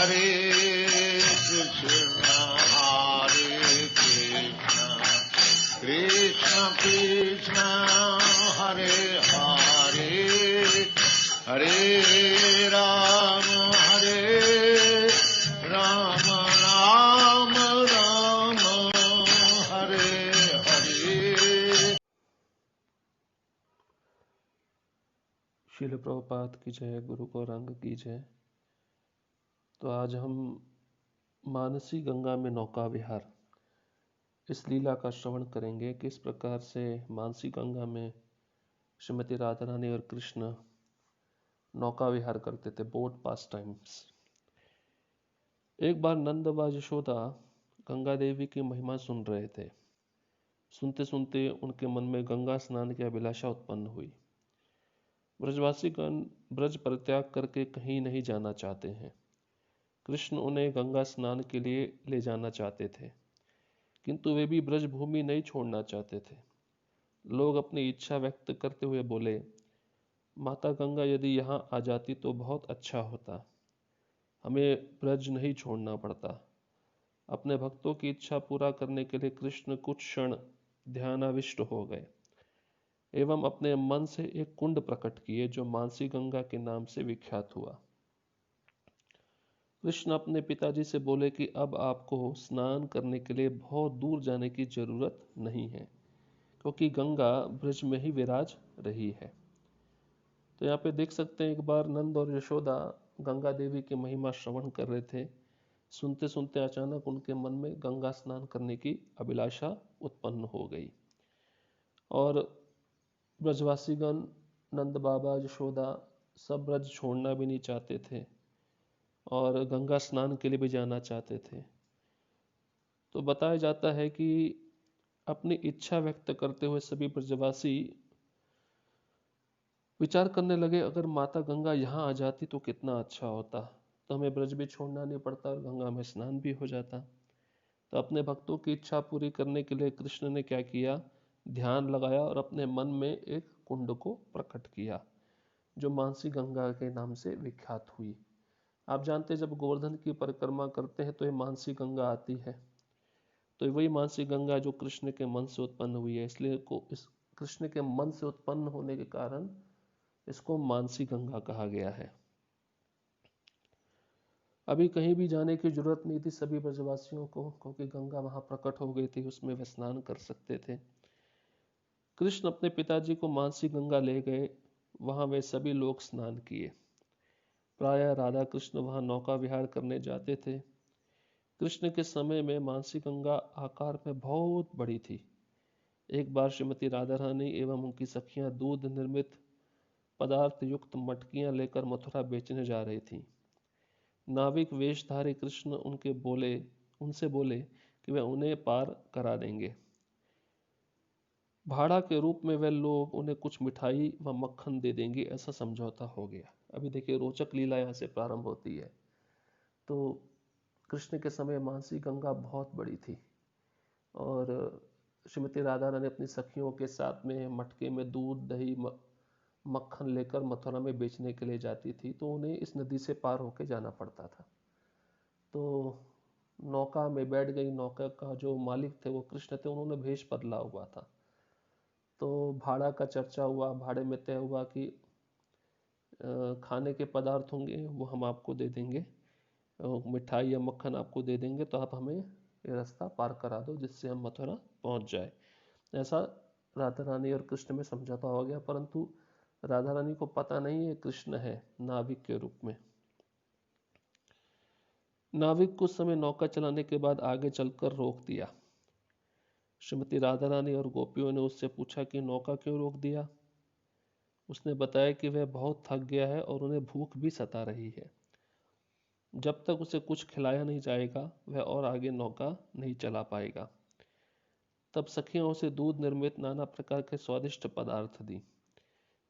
हरे कृष्ण कृष्ण कृष्ण हरे हरे हरे राम राम राम हरे हरे। श्रील प्रभुपाद की जय, गुरु गौरांग की जय। तो आज हम मानसी गंगा में नौका विहार इस लीला का श्रवण करेंगे। किस प्रकार से मानसी गंगा में श्रीमती राधा रानी और कृष्ण नौका विहार करते थे, बोट पास टाइम्स। एक बार नंद व यशोदा गंगा देवी की महिमा सुन रहे थे। सुनते सुनते उनके मन में गंगा स्नान की अभिलाषा उत्पन्न हुई। ब्रजवासीगण ब्रज परित्याग करके कहीं नहीं जाना चाहते हैं। कृष्ण उन्हें गंगा स्नान के लिए ले जाना चाहते थे, किंतु वे भी ब्रज भूमि नहीं छोड़ना चाहते थे। लोग अपनी इच्छा व्यक्त करते हुए बोले, माता गंगा यदि यहाँ आ जाती तो बहुत अच्छा होता, हमें ब्रज नहीं छोड़ना पड़ता। अपने भक्तों की इच्छा पूरा करने के लिए कृष्ण कुछ क्षण ध्यानाविष्ट हो गए एवं अपने मन से एक कुंड प्रकट किए जो मानसी गंगा के नाम से विख्यात हुआ। कृष्ण अपने पिताजी से बोले कि अब आपको स्नान करने के लिए बहुत दूर जाने की जरूरत नहीं है, क्योंकि गंगा ब्रज में ही विराज रही है। तो यहाँ पे देख सकते हैं, एक बार नंद और यशोदा गंगा देवी की महिमा श्रवण कर रहे थे। सुनते सुनते अचानक उनके मन में गंगा स्नान करने की अभिलाषा उत्पन्न हो गई और ब्रजवासीगण, नंद बाबा, यशोदा सब ब्रज छोड़ना भी नहीं चाहते थे और गंगा स्नान के लिए भी जाना चाहते थे। तो बताया जाता है कि अपनी इच्छा व्यक्त करते हुए सभी ब्रजवासी विचार करने लगे, अगर माता गंगा यहाँ आ जाती तो कितना अच्छा होता, तो हमें ब्रज भी छोड़ना नहीं पड़ता और गंगा में स्नान भी हो जाता। तो अपने भक्तों की इच्छा पूरी करने के लिए कृष्ण ने क्या किया, ध्यान लगाया और अपने मन में एक कुंड को प्रकट किया जो मानसी गंगा के नाम से विख्यात हुई। आप जानते हैं, जब गोवर्धन की परिक्रमा करते हैं तो ये मानसी गंगा आती है। तो वही मानसी गंगा जो कृष्ण के मन से उत्पन्न हुई है, इसलिए को इस कृष्ण के मन से उत्पन्न होने के कारण इसको मानसी गंगा कहा गया है। अभी कहीं भी जाने की जरूरत नहीं थी सभी ब्रजवासियों को, क्योंकि गंगा वहां प्रकट हो गई थी, उसमें वे स्नान कर सकते थे। कृष्ण अपने पिताजी को मानसी गंगा ले गए, वहां वे सभी लोग स्नान किए। प्रायः राधा कृष्ण वहां नौका विहार करने जाते थे। कृष्ण के समय में मानसी गंगा आकार में बहुत बड़ी थी। एक बार श्रीमती राधा रानी एवं उनकी सखियां दूध निर्मित पदार्थ युक्त मटकियां लेकर मथुरा बेचने जा रही थीं। नाविक वेशधारी कृष्ण उनसे बोले कि वे उन्हें पार करा देंगे। भाड़ा के रूप में वे लोग उन्हें कुछ मिठाई व मक्खन दे देंगे, ऐसा समझौता हो गया। अभी देखिए, रोचक लीला यहाँ से प्रारंभ होती है। तो कृष्ण के समय मानसी गंगा बहुत बड़ी थी और श्रीमती राधा रानी अपनी सखियों के साथ में मटके में दूध, दही, मक्खन लेकर मथुरा में बेचने के लिए जाती थी। तो उन्हें इस नदी से पार होकर जाना पड़ता था। तो नौका में बैठ गई। नौका का जो मालिक थे वो कृष्ण थे, उन्होंने भेष बदला हुआ था। तो भाड़ा का चर्चा हुआ। भाड़े में तय हुआ कि खाने के पदार्थ होंगे वो हम आपको दे देंगे, मिठाई या मक्खन आपको दे देंगे, तो आप हमें ये रास्ता पार करा दो जिससे हम मथुरा पहुंच जाए। ऐसा राधा रानी और कृष्ण में समझौता हो गया, परंतु राधा रानी को पता नहीं है कृष्ण है नाविक के रूप में। नाविक कुछ समय नौका चलाने के बाद आगे चलकर रोक दिया। श्रीमती राधा रानी और गोपियों ने उससे पूछा कि नौका क्यों रोक दिया। उसने बताया कि वह बहुत थक गया है और उन्हें भूख भी सता रही है। जब तक उसे कुछ खिलाया नहीं जाएगा वह और आगे नौका नहीं चला पाएगा। तब सखियां उसे दूध निर्मित नाना प्रकार के स्वादिष्ट पदार्थ दी।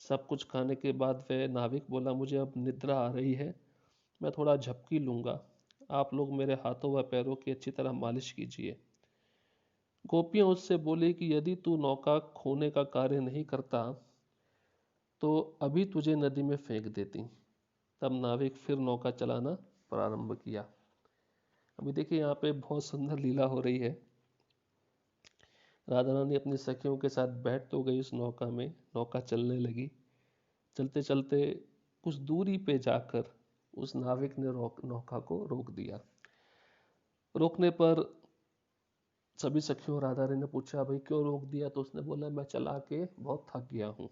सब कुछ खाने के बाद वह नाविक बोला, मुझे अब निद्रा आ रही है, मैं थोड़ा झपकी लूंगा, आप लोग मेरे हाथों व पैरों की अच्छी तरह मालिश कीजिए। गोपियां उससे बोली कि यदि तू नौका खोने का कार्य नहीं करता तो अभी तुझे नदी में फेंक देती। तब नाविक फिर नौका चलाना प्रारंभ किया। अभी देखिए यहाँ पे बहुत सुंदर लीला हो रही है। राधा रानी अपनी सखियों के साथ बैठ तो गई उस नौका में, नौका चलने लगी। चलते चलते कुछ दूरी पे जाकर उस नाविक ने नौका को रोक दिया। रोकने पर सभी सखियों राधा रानी ने पूछा, भाई क्यों रोक दिया? तो उसने बोला, मैं चला के बहुत थक गया हूँ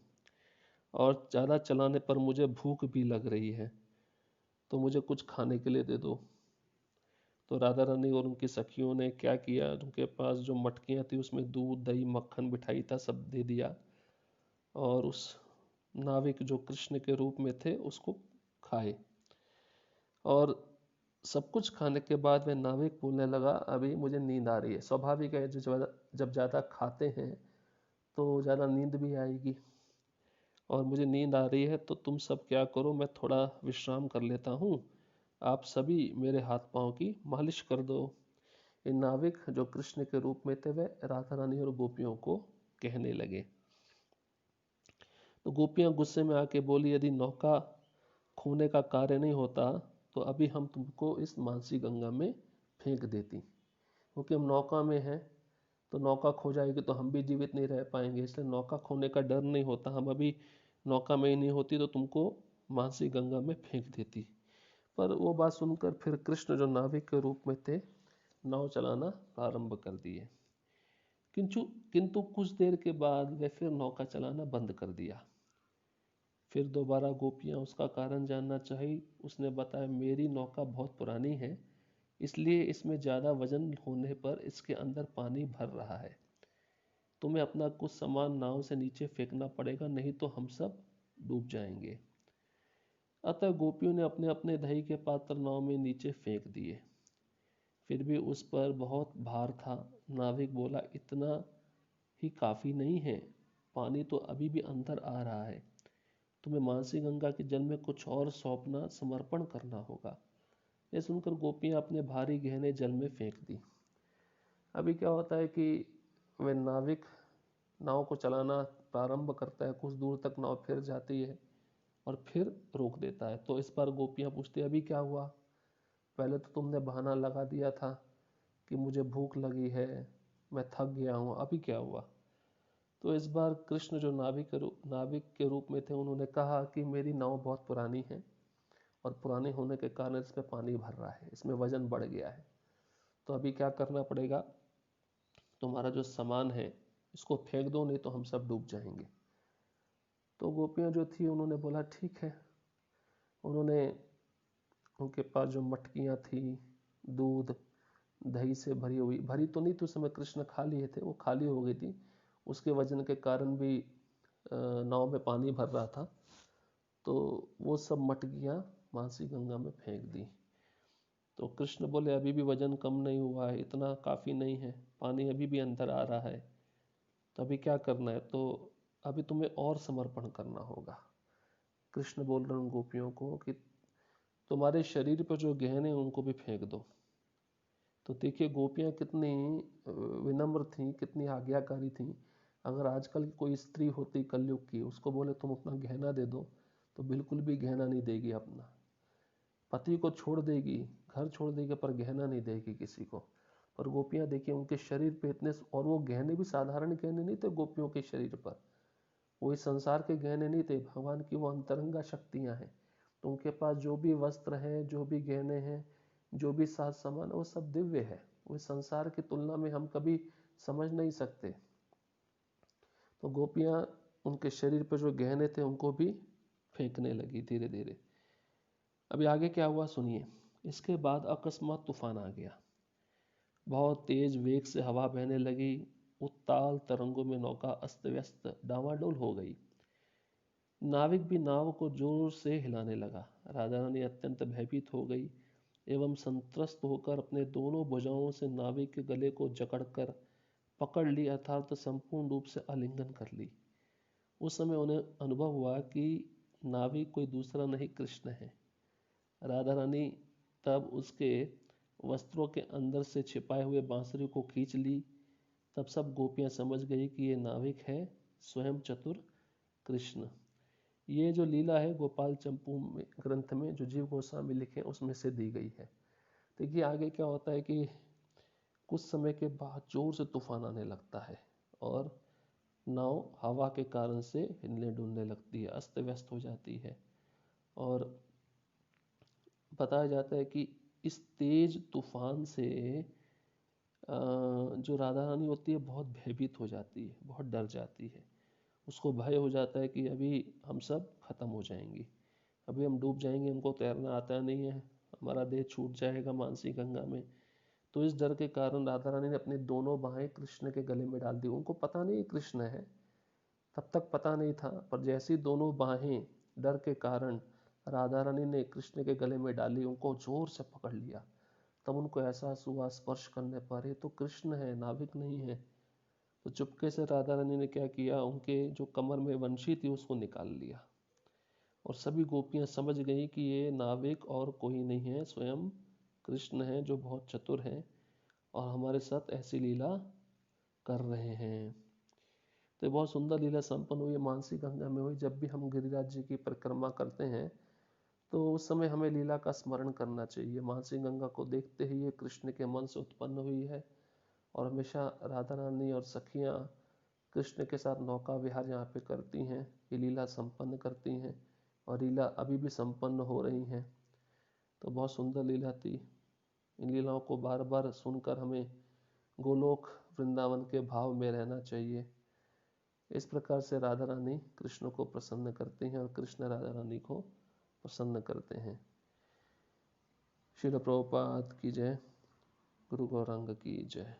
और ज़्यादा चलाने पर मुझे भूख भी लग रही है, तो मुझे कुछ खाने के लिए दे दो। तो राधा रानी और उनकी सखियों ने क्या किया, उनके पास जो मटकियाँ थी उसमें दूध दही मक्खन मिठाई था, सब दे दिया और उस नाविक जो कृष्ण के रूप में थे उसको खाए। और सब कुछ खाने के बाद वह नाविक बोलने लगा, अभी मुझे नींद आ रही है। स्वाभाविक है, जब ज़्यादा खाते हैं तो ज़्यादा नींद भी आएगी और मुझे नींद आ रही है, तो तुम सब क्या करो, मैं थोड़ा विश्राम कर लेता हूँ, आप सभी मेरे हाथ पाँव की मालिश कर दो। ये नाविक जो कृष्ण के रूप में थे वह राधा रानी और गोपियों को कहने लगे। तो गोपियां गुस्से में आके बोली, यदि नौका खोने का कार्य नहीं होता तो अभी हम तुमको इस मानसी गंगा में फेंक देती, क्योंकि हम नौका में हैं तो नौका खो जाएगी तो हम भी जीवित नहीं रह पाएंगे, इसलिए नौका खोने का डर नहीं होता, हम अभी नौका में ही नहीं होती तो तुमको मानसी गंगा में फेंक देती। पर वो बात सुनकर फिर कृष्ण जो नाविक के रूप में थे नाव चलाना प्रारंभ कर दिए। किंतु किंतु कुछ देर के बाद वे फिर नौका चलाना बंद कर दिया। फिर दोबारा गोपियां उसका कारण जानना चाही। उसने बताया, मेरी नौका बहुत पुरानी है, इसलिए इसमें ज़्यादा वजन होने पर इसके अंदर पानी भर रहा है, तुम्हें अपना कुछ सामान नाव से नीचे फेंकना पड़ेगा, नहीं तो हम सब डूब जाएंगे। अतः गोपियों ने अपने अपने दही के पात्र नाव में नीचे फेंक दिए। फिर भी उस पर बहुत भार था। नाविक बोला, इतना ही काफ़ी नहीं है, पानी तो अभी भी अंदर आ रहा है, तुम्हें मानसी गंगा के जल में कुछ और सौंपना, समर्पण करना होगा। यह सुनकर गोपियां अपने भारी गहने जल में फेंक दी। अभी क्या होता है कि वह नाविक नाव को चलाना प्रारंभ करता है, कुछ दूर तक नाव फिर जाती है और फिर रोक देता है। तो इस बार गोपियां पूछती, अभी क्या हुआ? पहले तो तुमने बहाना लगा दिया था कि मुझे भूख लगी है, मैं थक गया हूँ, अभी क्या हुआ? तो इस बार कृष्ण जो नाविक के रूप में थे उन्होंने कहा कि मेरी नाव बहुत पुरानी है और पुराने होने के कारण इसमें पानी भर रहा है, इसमें वजन बढ़ गया है, तो अभी क्या करना पड़ेगा, तुम्हारा जो सामान है इसको फेंक दो, नहीं तो हम सब डूब जाएंगे। तो गोपियां जो थी उन्होंने बोला, ठीक है। उन्होंने उनके पास जो मटकियाँ थी दूध दही से भरी हुई, भरी तो नहीं थी उस समय, कृष्ण खा लिए थे, वो खाली हो गई थी, उसके वजन के कारण भी नाव में पानी भर रहा था, तो वो सब मटकियाँ मानसी गंगा में फेंक दी। तो कृष्ण बोले, अभी भी वजन कम नहीं हुआ है, इतना काफ़ी नहीं है, पानी अभी भी अंदर आ रहा है, तो अभी क्या करना है? तो अभी तुम्हें और समर्पण करना होगा। कृष्ण बोल रहे हैं गोपियों को कि तुम्हारे शरीर पर जो गहने हैं उनको भी फेंक दो। तो देखिए गोपियाँ कितनी विनम्र थीं, कितनी आज्ञाकारी थीं। अगर आजकल की कोई स्त्री होती कलयुग की, उसको बोले तुम अपना गहना दे दो, तो बिल्कुल भी गहना नहीं देगी, अपना पति को छोड़ देगी, घर छोड़ देगी, पर गहना नहीं देगी किसी को। पर गोपियाँ देखिए उनके शरीर पे इतने, और वो गहने भी साधारण गहने नहीं थे गोपियों के शरीर पर, वो इस संसार के गहने नहीं थे, भगवान की वो अंतरंगा शक्तियाँ हैं। तो उनके पास जो भी वस्त्र हैं, जो भी गहने हैं, जो भी साज सामान, वो सब दिव्य है, वो इस संसार की तुलना में हम कभी समझ नहीं सकते। तो गोपियाँ उनके शरीर पर जो गहने थे उनको भी फेंकने लगी धीरे धीरे। अभी आगे क्या हुआ सुनिए। इसके बाद अकस्मात तूफान आ गया, बहुत तेज वेग से हवा बहने लगी, उत्ताल तरंगों में नौका अस्त व्यस्त डावाडोल हो गई। नाविक भी नाव को जोर से हिलाने लगा। राधा रानी अत्यंत भयभीत हो गई एवं संत्रस्त होकर अपने दोनों भुजाओं से नाविक के गले को जकड़कर पकड़ ली, अर्थात संपूर्ण रूप से आलिंगन कर ली। उस समय उन्हें अनुभव हुआ कि नाविक कोई दूसरा नहीं कृष्ण है। राधा रानी तब उसके वस्त्रों के अंदर से छिपाए हुए बांसुरी को खींच ली। तब सब गोपियां समझ गई कि ये नाविक है स्वयं चतुर कृष्ण। ये जो लीला है गोपाल चंपू में ग्रंथ में जो जीव गोस्वामी लिखे उसमें से दी गई है। देखिए आगे क्या होता है कि कुछ समय के बाद जोर से तूफान आने लगता है और नाव हवा के कारण से हिलने डुलने लगती है, अस्त व्यस्त हो जाती है। और बताया जाता है कि इस तेज तूफान से जो राधा रानी होती है बहुत भयभीत हो जाती है, बहुत डर जाती है। उसको भय हो जाता है कि अभी हम सब खत्म हो जाएंगे, अभी हम डूब जाएंगे, हमको तैरना आता नहीं है, हमारा देह छूट जाएगा मानसी गंगा में। तो इस डर के कारण राधा रानी ने अपनी दोनों बाहें कृष्ण के गले में डाल दी। उनको पता नहीं कृष्ण है, तब तक पता नहीं था, पर जैसी दोनों बाहें डर के कारण राधा रानी ने कृष्ण के गले में डाली, उनको जोर से पकड़ लिया। तब उनको एहसास हुआ स्पर्श करने पर ये तो कृष्ण है, नाविक नहीं है। तो चुपके से राधा रानी ने क्या किया, उनके जो कमर में वंशी थी उसको निकाल लिया। और सभी गोपियां समझ गई कि ये नाविक और कोई नहीं है, स्वयं कृष्ण है जो बहुत चतुर हैं और हमारे साथ ऐसी लीला कर रहे हैं। तो ये बहुत सुंदर लीला संपन्न हुई, मानसी गंगा में हुई। जब भी हम गिरिराज जी की परिक्रमा करते हैं तो उस समय हमें लीला का स्मरण करना चाहिए। मानसी गंगा को देखते ही ये कृष्ण के मन से उत्पन्न हुई है और हमेशा राधा रानी और सखियाँ कृष्ण के साथ नौका विहार यहाँ पे करती हैं, ये लीला संपन्न करती हैं और लीला अभी भी संपन्न हो रही हैं। तो बहुत सुंदर लीला थी। इन लीलाओं को बार बार सुनकर हमें गोलोक वृंदावन के भाव में रहना चाहिए। इस प्रकार से राधा रानी कृष्ण को प्रसन्न करती हैं और कृष्ण राधा रानी को प्रसन्न करते हैं। श्रील प्रभुपाद की जय, गुरु गौरांग की जय।